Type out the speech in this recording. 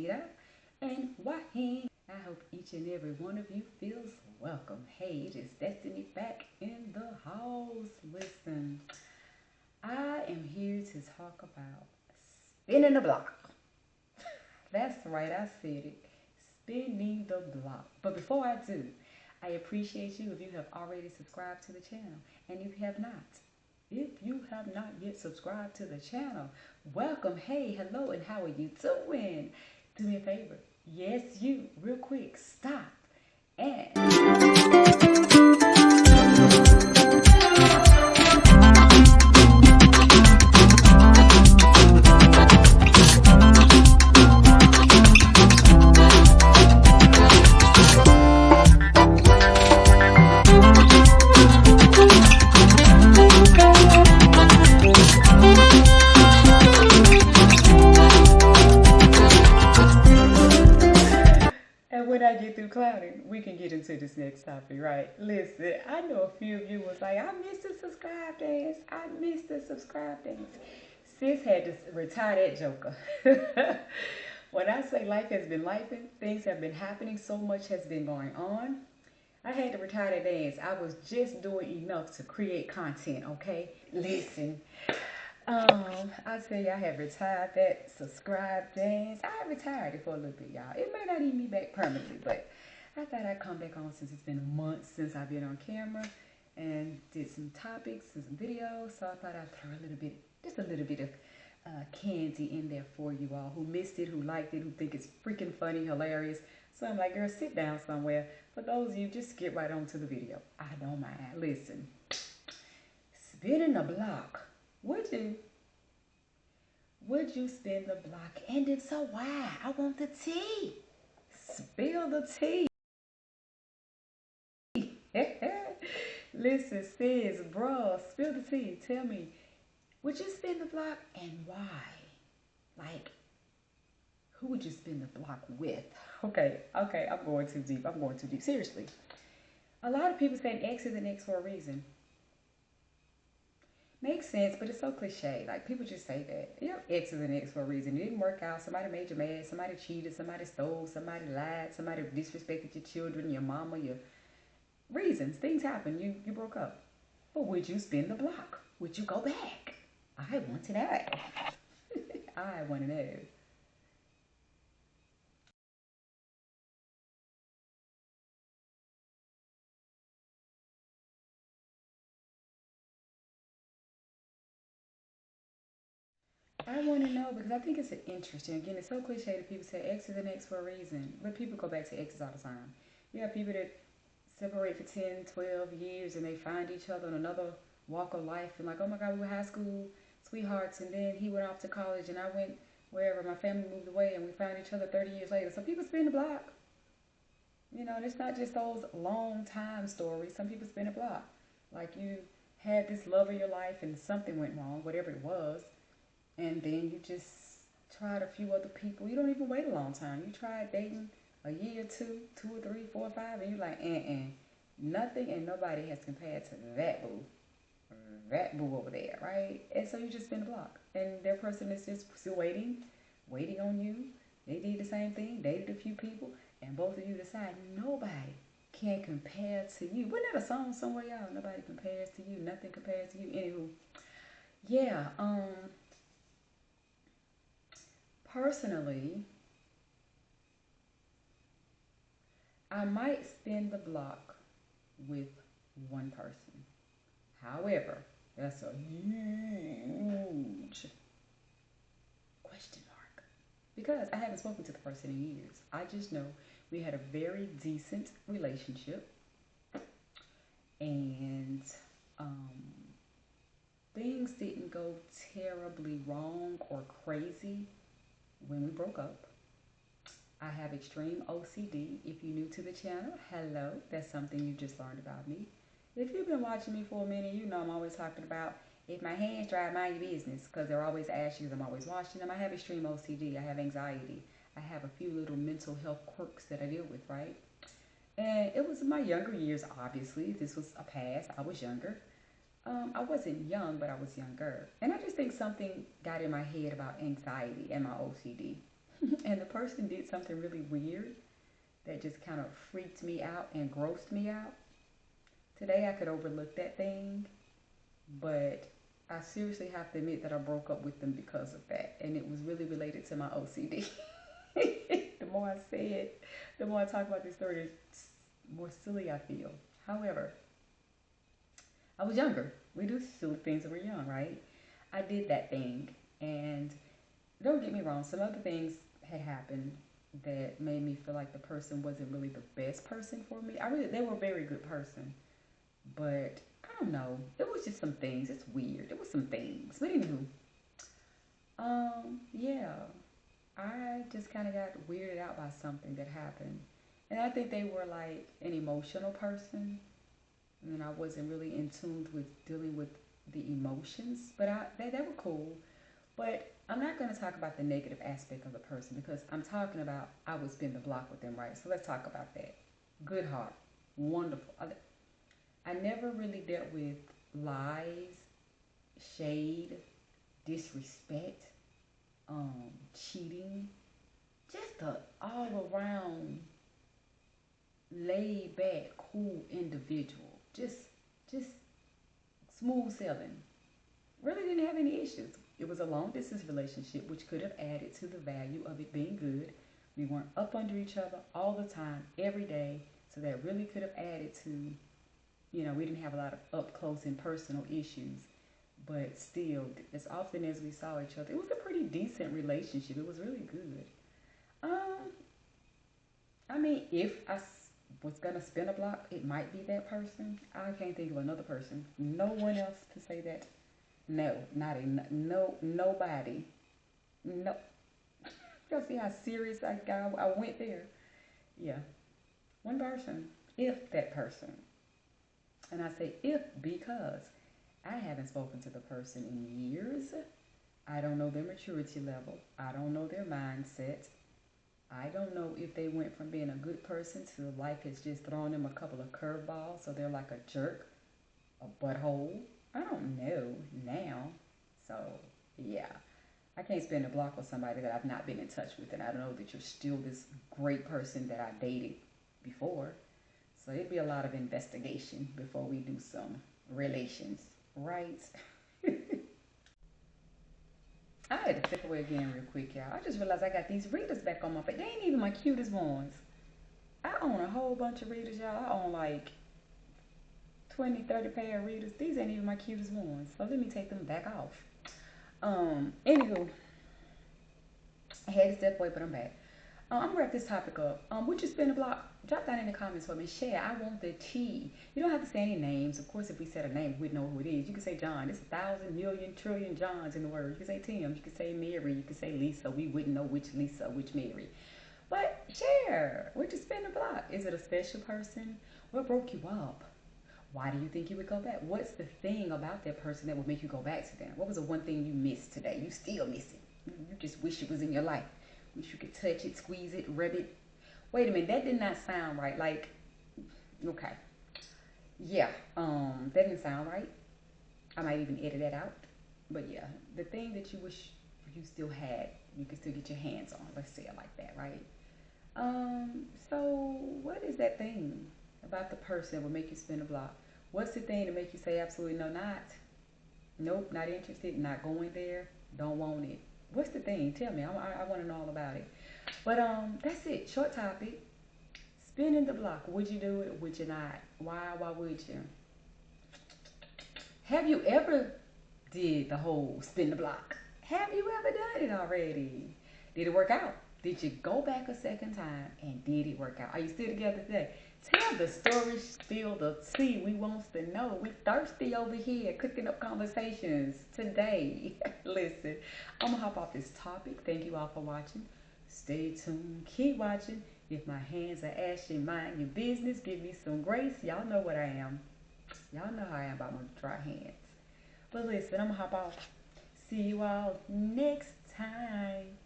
Rita, and Wahin. I hope each and every one of you feels welcome. Hey, it is Destiny back in the house. Listen, I am here to talk about spinning the block. That's right, I said it. Spinning the block. But before I do, I appreciate you if you have already subscribed to the channel. And if you have not yet subscribed to the channel, welcome, hey, hello, and how are you doing? Do me a favor. Yes, you, real quick, stop. And when I get through clowning, we can get into this next topic, right? Listen, I know a few of you was like, I missed the subscribe dance. I missed the subscribe dance. Sis had to retire that joker. When I say life has been lifing, things have been happening, so much has been going on. I had to retire that dance. I was just doing enough to create content, okay? Listen, I tell you, I have retired that subscribe dance. I retired it for a little bit, y'all. It may not even be back permanently, but I thought I'd come back on since it's been a month since I've been on camera and did some topics and some videos. So I thought I'd throw a little bit, just a little bit of candy in there for you all who missed it, who liked it, who think it's freaking funny, hilarious. So I'm like, girl, sit down somewhere. For those of you, just get right on to the video. I don't mind. Listen, spinning the block. Would you spin the block? And if so, why? I want the tea. Spill the tea. Listen, sis, bruh, spill the tea. Tell me, would you spin the block and why? Like, who would you spin the block with? Okay, I'm going too deep. Seriously. A lot of people say an X is an X for a reason. Makes sense, but it's so cliche. Like, people just say that. Yeah, X is an X for a reason. It didn't work out. Somebody made you mad. Somebody cheated. Somebody stole. Somebody lied. Somebody disrespected your children, your mama, your reasons. Things happen. You broke up. But would you spin the block? Would you go back? I want to know. I want to know. I want to know because I think it's interesting. Again, it's so cliche that people say X is an X for a reason, but people go back to X's all the time. You have people that separate for 10, 12 years and they find each other in another walk of life and like, oh my God, we were high school sweethearts and then he went off to college and I went wherever, my family moved away and we found each other 30 years later. So people spin the block. You know, and it's not just those long time stories. Some people spin a block. Like you had this love of your life and something went wrong, whatever it was, and then you just tried a few other people. You don't even wait a long time. You tried dating a year, two or three, four or five, and you're like, nothing and nobody has compared to that boo over there, right? And so you just spin the block, and their person is just still waiting on you. They did the same thing, dated a few people, and both of you decide nobody can compare to you. Wasn't that a song somewhere, y'all? Nobody compares to you. Nothing compares to you. Anywho, yeah. Personally, I might spin the block with one person. However, that's a huge question mark because I haven't spoken to the person in years. I just know we had a very decent relationship and um, things didn't go terribly wrong or crazy when we broke up. I have extreme OCD. If you're new to the channel, hello. That's something you just learned about me. If you've been watching me for a minute, you know I'm always talking about if my hands dry, mind your business, because they're always ashes. I'm always washing them. I have extreme OCD. I have anxiety. I have a few little mental health quirks that I deal with, right? And it was in my younger years, obviously. This was a past. I was younger. I wasn't young, but I was younger. And I just think something got in my head about anxiety and my OCD. and the person did something really weird that just kind of freaked me out and grossed me out. Today I could overlook that thing, but I seriously have to admit that I broke up with them because of that, and it was really related to my OCD. The more I say it, the more I talk about this story, the more silly I feel. However, I was younger. We do silly things when we're young, right? I did that thing, and don't get me wrong, some other things had happened that made me feel like the person wasn't really the best person for me. They were a very good person, but I don't know. It was just some things. It's weird. It was some things. But anywho, yeah, I just kind of got weirded out by something that happened, and I think they were like an emotional person, and I wasn't really in tune with dealing with the emotions. But they were cool. But I'm not going to talk about the negative aspect of the person because I'm talking about I would spin the block with them, right? So let's talk about that. Good heart, wonderful. I never really dealt with lies, shade, disrespect, cheating. Just a all around laid back, cool individual. Just smooth sailing. Really didn't have any issues. It was a long distance relationship, which could have added to the value of it being good. We weren't up under each other all the time, every day. So that really could have added to, we didn't have a lot of up close and personal issues. But still, as often as we saw each other, it was a pretty decent relationship. It was really good. Um, I mean, if was gonna spin a block, it might be that person. I can't think of another person. No one else to say that. No, not a no, nobody. No, y'all see how serious I went there. Yeah, one person. If that person, and I say if because I haven't spoken to the person in years. I don't know their maturity level. I don't know their mindset. I don't know if they went from being a good person to life has just thrown them a couple of curveballs, so they're like a jerk, a butthole. I don't know now. So, yeah. I can't spend a block with somebody that I've not been in touch with, and I don't know that you're still this great person that I dated before. So, it'd be a lot of investigation before we do some relations, right? I had to step away again real quick, y'all. I just realized I got these readers back on my face. They ain't even my cutest ones. I own a whole bunch of readers, y'all. I own like 20, 30 pair of readers. These ain't even my cutest ones. So let me take them back off. Anywho, I had to step away, but I'm back. I'm gonna wrap this topic up. Would you spin a block? Drop down in the comments for me. Share. I want the tea. You don't have to say any names. Of course, if we said a name, we'd know who it is. You can say John. There's 1,000, million, trillion Johns in the word. You can say Tim. You can say Mary. You can say Lisa. We wouldn't know which Lisa, which Mary. But share. Would you spin a block? Is it a special person? What broke you up? Why do you think you would go back? What's the thing about that person that would make you go back to them? What was the one thing you missed today? You still miss it. You just wish it was in your life. Wish you could touch it, squeeze it, rub it. Wait a minute, that did not sound right. Like, okay. Yeah, that didn't sound right. I might even edit that out. But yeah, the thing that you wish you still had, you could still get your hands on. Let's say it like that, right? So what is that thing about the person that would make you spin a block? What's the thing to make you say absolutely no, not? Nope, not interested, not going there, don't want it. What's the thing? Tell me. I want to know all about it. But that's it. Short topic. Spinning the block. Would you do it? Would you not? Why? Why would you? Have you ever did the whole spin the block? Have you ever done it already? Did it work out? Did you go back a second time and did it work out? Are you still together today? Tell the story, spill the tea. We wants to know. We thirsty over here, cooking up conversations today. Listen, I'm gonna hop off this topic. Thank you all for watching. Stay tuned. Keep watching. If my hands are ashy, mind your business. Give me some grace. Y'all know what I am. Y'all know how I am about my dry hands. But listen, I'm gonna hop off. See you all next time.